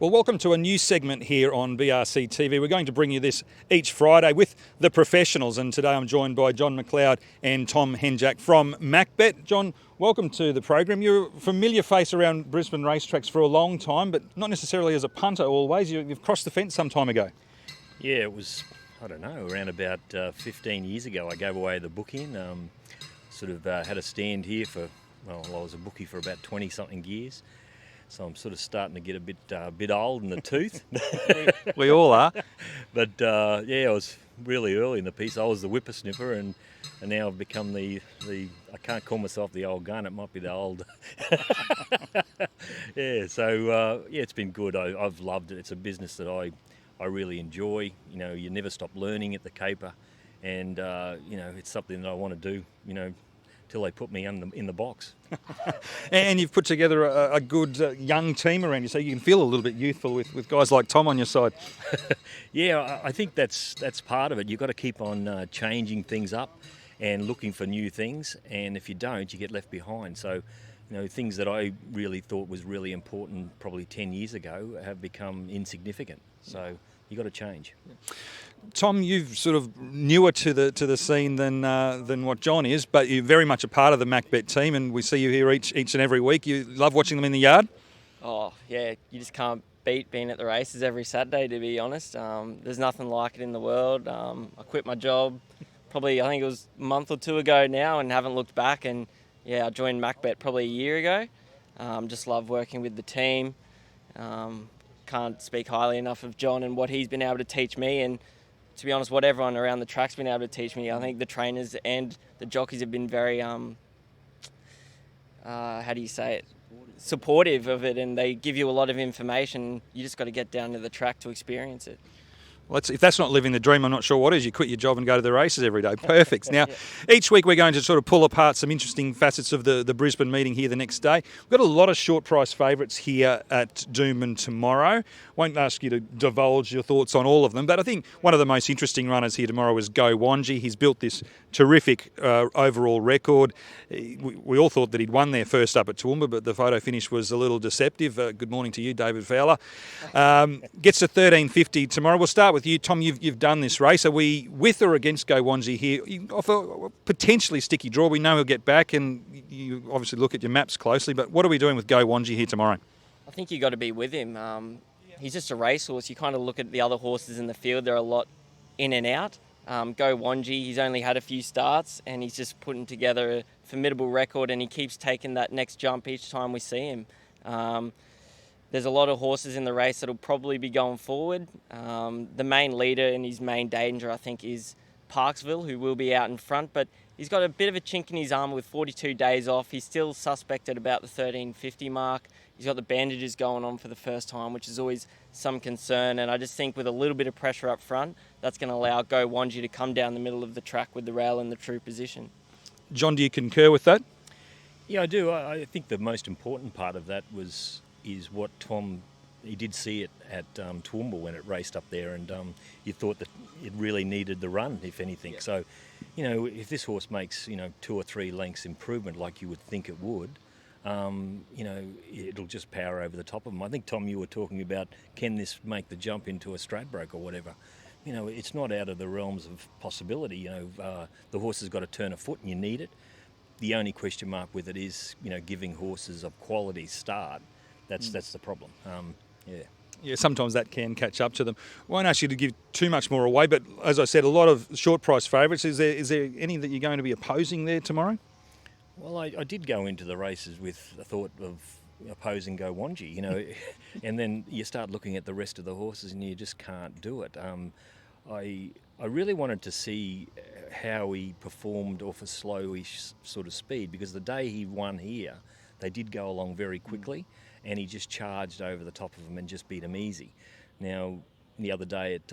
Well, welcome to a new segment here on BRC TV. We're going to bring you this each Friday with the professionals, and today I'm joined by John Mcleod and Tom Henjak from MacBet. John, welcome to the program. You're a familiar face around Brisbane racetracks for a long time, but not necessarily as a punter always. You've crossed the fence some time ago. Yeah, it was, I don't know, around about 15 years ago I gave away the booking. Had a stand here for, I was a bookie for about 20-something years. So I'm sort of starting to get a bit old in the tooth. We all are. But I was really early in the piece. I was the whippersnipper, and now I've become the I can't call myself the old gun. It might be the old. It's been good. I've loved it. It's a business that I really enjoy. You know, you never stop learning at the caper, and it's something that I want to do. Till they put me in the box. And you've put together a good young team around you, so you can feel a little bit youthful with guys like Tom on your side. Yeah, I think that's part of it. You've got to keep on changing things up and looking for new things, and if you don't, you get left behind. So, things that I really thought was really important probably 10 years ago have become insignificant. So you've got to change. Tom, you've sort of newer to the scene than what John is, but you're very much a part of the MacBet team, and we see you here each and every week. You love watching them in the yard? Oh, yeah, you just can't beat being at the races every Saturday, to be honest. There's nothing like it in the world. I quit my job probably, I think it was a month or two ago now, and haven't looked back. And yeah, I joined MacBet probably a year ago. Just love working with the team. Can't speak highly enough of John and what he's been able to teach me, and to be honest, what everyone around the track's been able to teach me. I think the trainers and the jockeys have been very, supportive of it, and they give you a lot of information. You just got to get down to the track to experience it. Well, if that's not living the dream, I'm not sure what is. You quit your job and go to the races every day. Perfect. Now, Each week we're going to sort of pull apart some interesting facets of the Brisbane meeting here the next day. We've got a lot of short price favourites here at Doomben tomorrow. Won't ask you to divulge your thoughts on all of them, but I think one of the most interesting runners here tomorrow is Go Wanji. He's built this terrific overall record. We all thought that he'd won there first up at Toowoomba, but the photo finish was a little deceptive. Good morning to you, David Fowler. Gets to 13.50 tomorrow. We'll start with you, Tom. You've done this race. Are we with or against Go Wanji here? You offer a potentially sticky draw. We know he'll get back, and you obviously look at your maps closely, but what are we doing with Go Wanji here tomorrow? I think you got to be with him. He's just a racehorse. You kind of look at the other horses in the field. They're a lot in and out. Go Wanji, he's only had a few starts, and he's just putting together a formidable record, and he keeps taking that next jump each time we see him. There's a lot of horses in the race that'll probably be going forward. The main leader and his main danger, I think, is Parksville, who will be out in front, but he's got a bit of a chink in his armour with 42 days off. He's still suspect at about the 13.50 mark. He's got the bandages going on for the first time, which is always some concern, and I just think with a little bit of pressure up front, that's going to allow Go Wanji to come down the middle of the track with the rail in the true position. John, do you concur with that? Yeah, I do. I think the most important part of that is what Tom, he did see it at Toowoomba when it raced up there, and you thought that it really needed the run, if anything. Yeah. So, if this horse makes, 2 or 3 lengths improvement like you would think it would, it'll just power over the top of them. I think, Tom, you were talking about, can this make the jump into a Stradbroke or whatever? It's not out of the realms of possibility. The horse has got to turn a foot and you need it. The only question mark with it is, giving horses a quality start. That's the problem. Yeah, sometimes that can catch up to them. Won't ask you to give too much more away, but as I said, a lot of short price favourites. Is there any that you're going to be opposing there tomorrow? Well, I did go into the races with the thought of opposing Go Wanji, and then you start looking at the rest of the horses and you just can't do it. I really wanted to see how he performed off a slowish sort of speed, because the day he won here, they did go along very quickly, and he just charged over the top of them and just beat them easy. Now, the other day at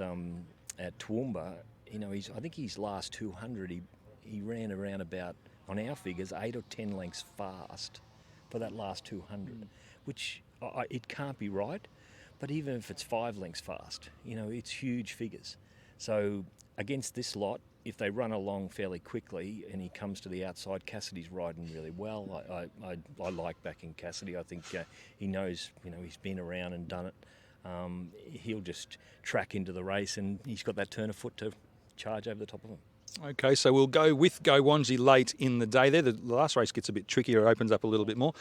Toowoomba, I think his last 200, he ran around about, on our figures, 8 or 10 lengths fast for that last 200, which it can't be right. But even if it's 5 lengths fast, it's huge figures. So against this lot, if they run along fairly quickly and he comes to the outside, Cassidy's riding really well. I like backing Cassidy. I think he knows, he's been around and done it. he'll just track into the race, and he's got that turn of foot to charge over the top of him. Okay, so we'll go with Go Wanji late in the day there. The last race gets a bit trickier, opens up a little bit more.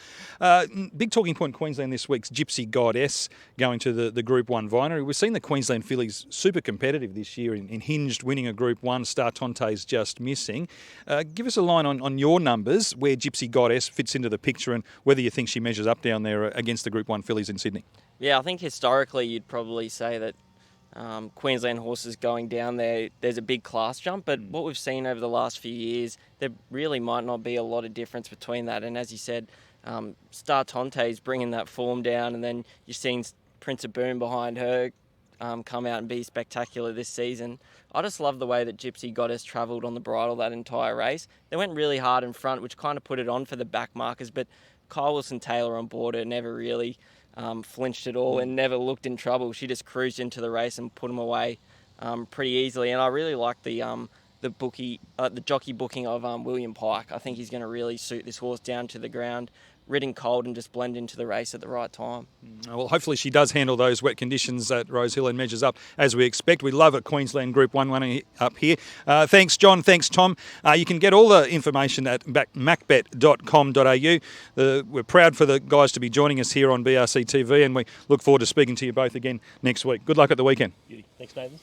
Big talking point in Queensland this week's Gypsy Goddess going to the Group 1 Vinery. We've seen the Queensland fillies super competitive this year in Hinged winning a Group 1, Star Tonte's just missing. Give us a line on your numbers where Gypsy Goddess fits into the picture and whether you think she measures up down there against the Group 1 fillies in Sydney. Yeah, I think historically you'd probably say that Queensland horses going down there, there's a big class jump, but what we've seen over the last few years, there really might not be a lot of difference between that. And as you said, Star Tonte's bringing that form down, and then you're seeing Prince of Boom behind her come out and be spectacular this season. I just love the way that Gypsy Goddess travelled on the bridle that entire race. They went really hard in front, which kind of put it on for the back markers, but Kyle Wilson-Taylor on board her never really flinched at all and never looked in trouble. She just cruised into the race and put them away pretty easily. And I really like the jockey booking of William Pike. I think he's going to really suit this horse down to the ground, ridden cold and just blend into the race at the right time. Well, hopefully she does handle those wet conditions at Rosehill and measures up as we expect. We love a Queensland Group 1 running up here. Thanks, John. Thanks, Tom. You can get all the information at macbet.com.au. We're proud for the guys to be joining us here on BRC TV, and we look forward to speaking to you both again next week. Good luck at the weekend. Thanks, Nathan.